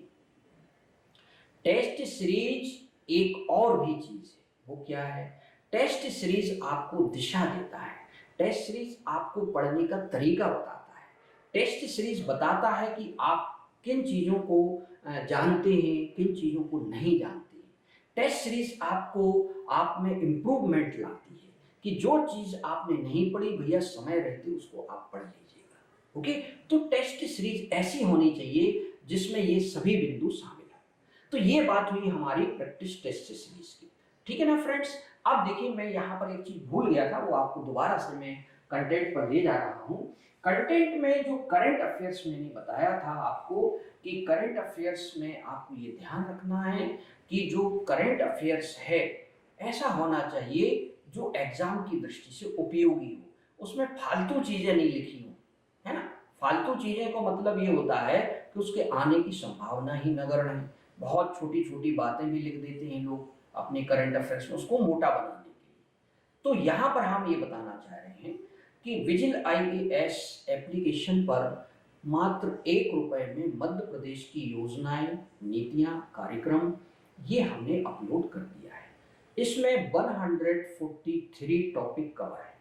टेस्ट सीरीज एक और भी चीज है। वो क्या है? टेस्ट सीरीज आपको दिशा देता है, टेस्ट सीरीज आपको पढ़ने का तरीका बताता है, टेस्ट सीरीज बताता है कि आप किन चीज़ों को जानते हैं, किन चीज़ों को नहीं जानते हैं। टेस्ट सीरीज आपको आप में इम्प्रूवमेंट लाती है कि जो चीज़ आपने नहीं पढ़ी भैया समय रहते उसको आप पढ़ लीजिएगा। ओके, तो टेस्ट सीरीज ऐसी होनी चाहिए जिसमें ये सभी बिंदु शामिल। तो ये बात हुई हमारी प्रैक्टिस टेस्ट सीरीज की, ठीक है ना फ्रेंड्स। अब देखिए मैं यहाँ पर एक चीज भूल गया था, वो आपको दोबारा से मैं कंटेंट पर ले जा रहा हूँ। कंटेंट में जो करंट अफेयर्स मैंने बताया था आपको कि करंट अफेयर्स में आपको ये ध्यान रखना है कि जो करंट अफेयर्स है ऐसा होना चाहिए जो एग्जाम की दृष्टि से उपयोगी हो, उसमें फालतू चीजें नहीं लिखी हो, है ना। फालतू चीजें का मतलब ये होता है कि उसके आने की संभावना ही नगण्य है। बहुत छोटी छोटी बातें भी लिख देते हैं लोग अपने करंट अफेयर्स में उसको मोटा बनाने के लिए। तो यहाँ पर हम ये बताना चाह रहे हैं कि विजिल IAS एप्लीकेशन पर मात्र ₹1 में मध्य प्रदेश की योजनाएं, नीतियां, कार्यक्रम ये हमने अपलोड कर दिया है। इसमें 143 टॉपिक कवर है।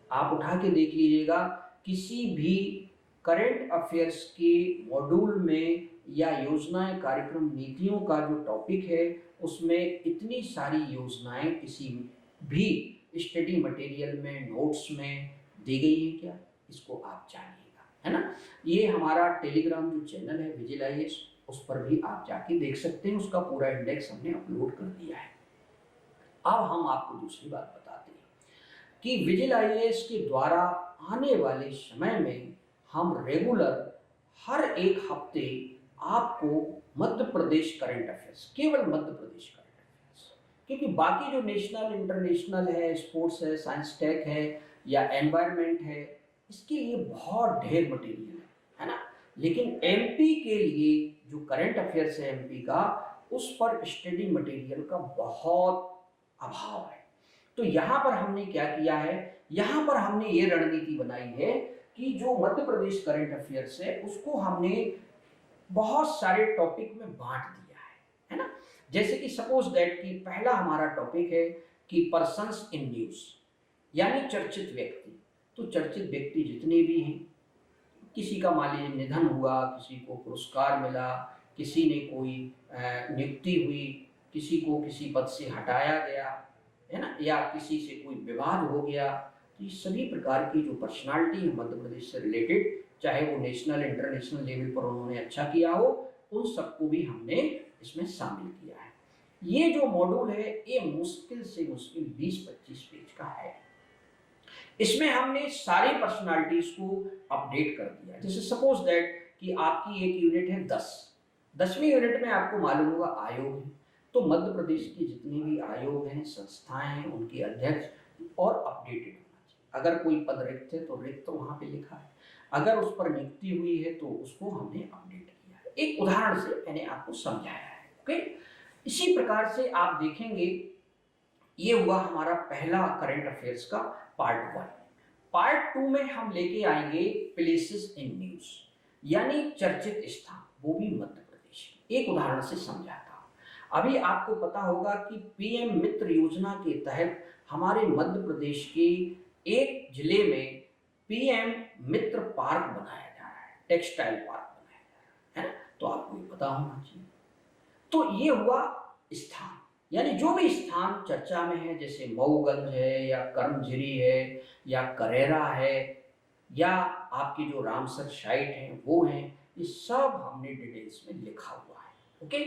आप उठा के देख लीजिएगा, किसी भी करंट अफेयर्स के मॉड्यूल में या योजनाएं, कार्यक्रम, नीतियों का जो टॉपिक है उसमें इतनी सारी योजनाएं किसी भी स्टडी मटेरियल में, नोट्स में दी गई है क्या, इसको आप जानिएगा, है ना। ये हमारा टेलीग्राम जो चैनल है विजिल IAS, उस पर भी आप जाके देख सकते हैं, उसका पूरा इंडेक्स हमने अपलोड कर दिया है। अब हम आपको दूसरी बात बताते हैं कि विजिल IAS के द्वारा आने वाले समय में हम रेगुलर हर एक हफ्ते आपको मध्य प्रदेश करंट अफेयर्स, केवल मध्य प्रदेश करंट अफेयर्स, क्योंकि बाकी जो नेशनल, इंटरनेशनल है, स्पोर्ट्स है, साइंस टेक है या एनवायरनमेंट है, इसके लिए बहुत ढेर मटेरियल है ना। लेकिन MP के लिए जो करंट अफेयर्स है MP का, उस पर स्टडी मटेरियल का बहुत अभाव है। तो यहाँ पर हमने क्या किया है, यहाँ पर हमने ये रणनीति बनाई है कि जो मध्य प्रदेश करंट अफेयर्स है उसको हमने बहुत सारे टॉपिक में बांट दिया है ना। जैसे कि सपोज दैट कि पहला हमारा टॉपिक है कि पर्सन्स इन न्यूज, यानी चर्चित व्यक्ति, तो चर्चित व्यक्ति जितने भी हैं, किसी का मान लीजिए निधन हुआ, किसी को पुरस्कार मिला, किसी ने कोई नियुक्ति हुई, किसी को किसी पद से हटाया गया है ना, या किसी से कोई विवाद हो गया, तो ये सभी प्रकार की जो पर्सनालिटी है मध्य प्रदेश से रिलेटेड, चाहे वो नेशनल इंटरनेशनल लेवल पर उन्होंने अच्छा किया हो, उन सबको भी हमने इसमें शामिल किया है। ये जो मॉड्यूल है ये मुश्किल से मुश्किल 20-25 पेज का है। इसमें हमने सारी पर्सनालिटीज को अपडेट कर दिया। जैसे सपोज दैट कि आपकी एक यूनिट है 10वीं यूनिट में आपको मालूम होगा आयोग है, तो मध्य प्रदेश के जितने भी आयोग हैं, संस्थाएं हैं, उनके अध्यक्ष और अपडेटेड होना चाहिए। अगर कोई पद रिक्त है तो रिक्त तो वहां पे लिखा है, अगर उस पर नियुक्ति हुई है तो उसको हमने अपडेट किया है। एक उदाहरण से मैंने आपको समझाया है। ओके, इसी प्रकार से आप देखेंगे ये हुआ हमारा पहला करंट अफेयर्स का पार्ट 1। पार्ट 2 में हम लेके आएंगे प्लेसेस इन न्यूज, यानी चर्चित स्थान, वो भी मध्य प्रदेश। एक उदाहरण से समझाता हूं। अभी आपको पता होगा कि पीएम मित्र योजना के तहत हमारे मध्य प्रदेश के एक जिले में पीएम मित्र पार्क बनाया जा रहा है, टेक्सटाइल पार्क बनाया जा रहा है ना, तो आपको ये पता होना चाहिए। तो ये हुआ स्थान, यानी जो भी स्थान चर्चा में है, जैसे मऊगंज है या कर्मझिरी है या करेरा है या आपकी जो रामसर साइट है वो है, ये सब हमने डिटेल्स में लिखा हुआ है। ओके,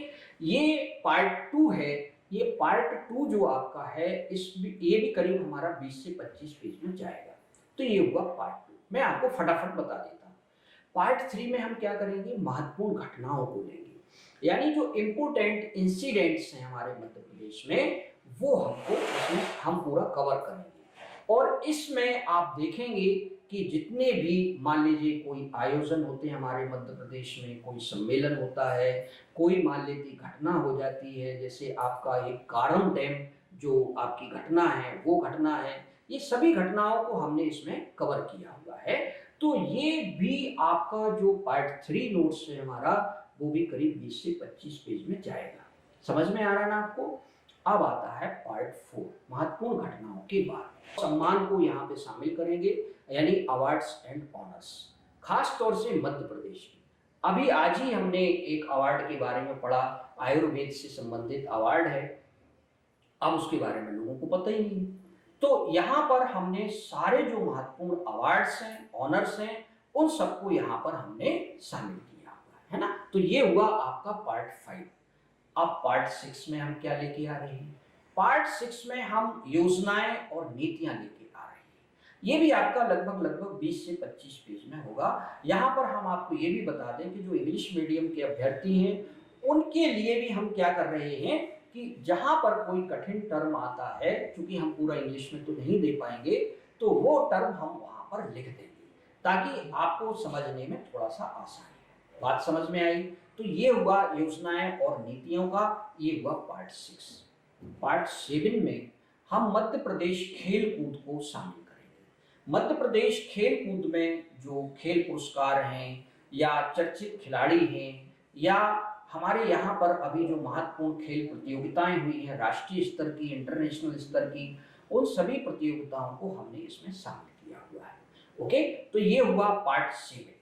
ये पार्ट 2 है। ये पार्ट 2 जो आपका है ये भी करीब हमारा 20 से 25 पेज में जाएगा। तो ये हुआ पार्ट 2। मैं आपको फटाफट बता देता हूँ। पार्ट 3 में हम क्या करेंगे, महत्वपूर्ण घटनाओं को लेंगे, यानी जो इम्पोर्टेंट इंसिडेंट्स हैं हमारे मध्य प्रदेश में, वो हम पूरा कवर करेंगे। और इसमें आप देखेंगे कि जितने भी मान लीजिए कोई आयोजन होते हैं हमारे मध्य प्रदेश में, कोई सम्मेलन होता है, कोई मान लीजिए घटना हो जाती है, जैसे आपका एक कारण डैम जो आपकी घटना है वो घटना है, ये सभी घटनाओं को हमने इसमें कवर किया हुआ है। तो ये भी आपका जो पार्ट 3 नोट्स है हमारा, वो भी करीब 20 से 25 पेज में जाएगा। समझ में आ रहा है ना आपको? अब आता है पार्ट 4, महत्वपूर्ण घटनाओं के बाद। सम्मान को यहाँ पे शामिल करेंगे, यानी अवार्ड्स एंड ऑनर्स, खास तौर से मध्य प्रदेश की। अभी आज ही हमने एक अवार्ड के बारे में पढ़ा, आयुर्वेद से संबंधित अवार्ड है, अब उसके बारे में लोगों को पता ही नहीं। तो यहाँ पर हमने सारे जो महत्वपूर्ण अवार्ड्स हैं, ऑनर्स हैं, उन सबको यहाँ पर हमने शामिल किया हुआ है ना। तो ये हुआ आपका पार्ट 5। अब पार्ट 6 में हम क्या लेके आ रहे हैं? पार्ट 6 में हम योजनाएं और नीतियां लेके आ रहे हैं। ये भी आपका लगभग 20 से 25 पेज में होगा। यहाँ पर हम आपको ये भी बता दें कि जो इंग्लिश मीडियम के अभ्यर्थी हैं उनके लिए भी हम क्या कर रहे हैं कि जहां पर कोई कठिन टर्म आता है, क्योंकि हम पूरा इंग्लिश में तो नहीं दे पाएंगे, तो वो टर्म हम वहां पर लिख देंगे ताकि आपको समझने में थोड़ा सा आसानी है। बात समझ में आई? तो ये हुआ योजनाएं और नीतियों का, ये हुआ पार्ट 6। पार्ट 7 में हम मध्य प्रदेश खेल कूद को शामिल करेंगे। मध्य प्रदेश खेल कूद में जो खेल पुरस्कार हैं या चर्चित खिलाड़ी हैं या हमारे यहाँ पर अभी जो महत्वपूर्ण खेल प्रतियोगिताएं हुई हैं, राष्ट्रीय स्तर की, इंटरनेशनल स्तर की, उन सभी प्रतियोगिताओं को हमने इसमें शामिल किया हुआ है। ओके, तो ये हुआ पार्ट 7।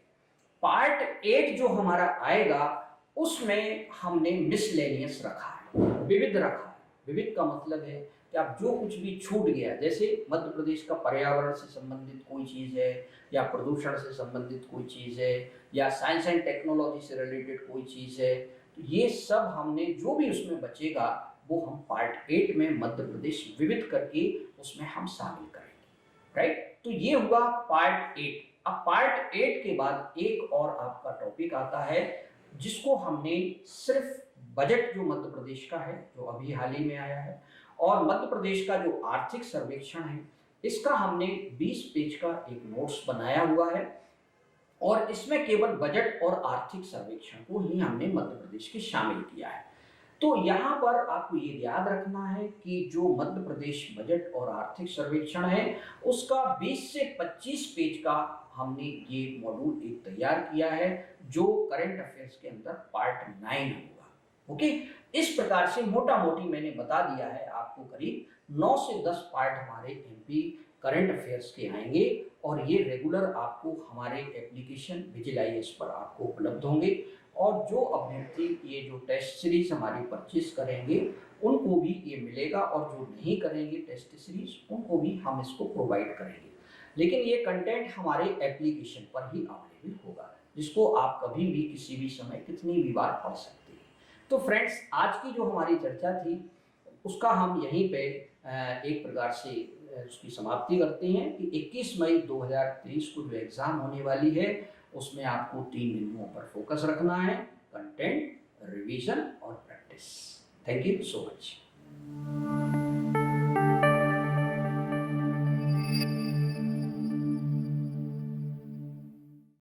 पार्ट 8 जो हमारा आएगा उसमें हमने मिसलेनियस रखा है, विविध रखा है। विविध का मतलब है कि आप जो कुछ भी छूट गया, जैसे मध्य प्रदेश का पर्यावरण से संबंधित कोई चीज़ है या प्रदूषण से संबंधित कोई चीज़ है या साइंस एंड टेक्नोलॉजी से रिलेटेड कोई चीज़ है, तो ये सब हमने जो भी उसमें बचेगा वो हम पार्ट 8 में मध्य प्रदेश विविध करके उसमें हम शामिल करेंगे। राइट, तो ये हुआ पार्ट 8। अब पार्ट 8 के बाद एक और आपका टॉपिक आता है जिसको हमने सिर्फ बजट जो मध्य प्रदेश का है, जो अभी हाल ही में आया है, और मध्य प्रदेश का जो आर्थिक सर्वेक्षण है, इसका हमने 20 पेज का एक नोट्स बनाया हुआ है और इसमें केवल बजट और आर्थिक सर्वेक्षण को ही हमने मध्य प्रदेश के शामिल किया है। तो यहाँ पर आपको ये याद रखना है कि जो मध्य प्रदेश बजट और आर्थिक सर्वेक्षण है उसका 20 से 25 पेज का हमने ये मॉड्यूल एक तैयार किया है जो करंट अफेयर्स के अंदर पार्ट 9 होगा। ओके, इस प्रकार से मोटा मोटी मैंने बता दिया है आपको, करीब 9 से 10 पार्ट हमारे एमपी करंट अफेयर्स के आएंगे और ये रेगुलर आपको हमारे एप्लीकेशन विजिल.IAS पर आपको उपलब्ध होंगे। और जो अभ्यर्थी ये जो टेस्ट सीरीज हमारी परचेज करेंगे उनको भी ये मिलेगा, और जो नहीं करेंगे टेस्ट सीरीज उनको भी हम इसको प्रोवाइड करेंगे। लेकिन ये कंटेंट हमारे एप्लीकेशन पर ही अवेलेबल होगा, जिसको आप कभी भी किसी भी समय कितनी भी बार पढ़ सकते हैं। तो फ्रेंड्स, आज की जो हमारी चर्चा थी उसका हम यहीं पे एक प्रकार से उसकी समाप्ति करते हैं कि 21 मई 2023 को जो एग्ज़ाम होने वाली है उसमें आपको 3 बिंदुओं पर फोकस रखना है: कंटेंट, रिवीजन और practice. Thank you so much.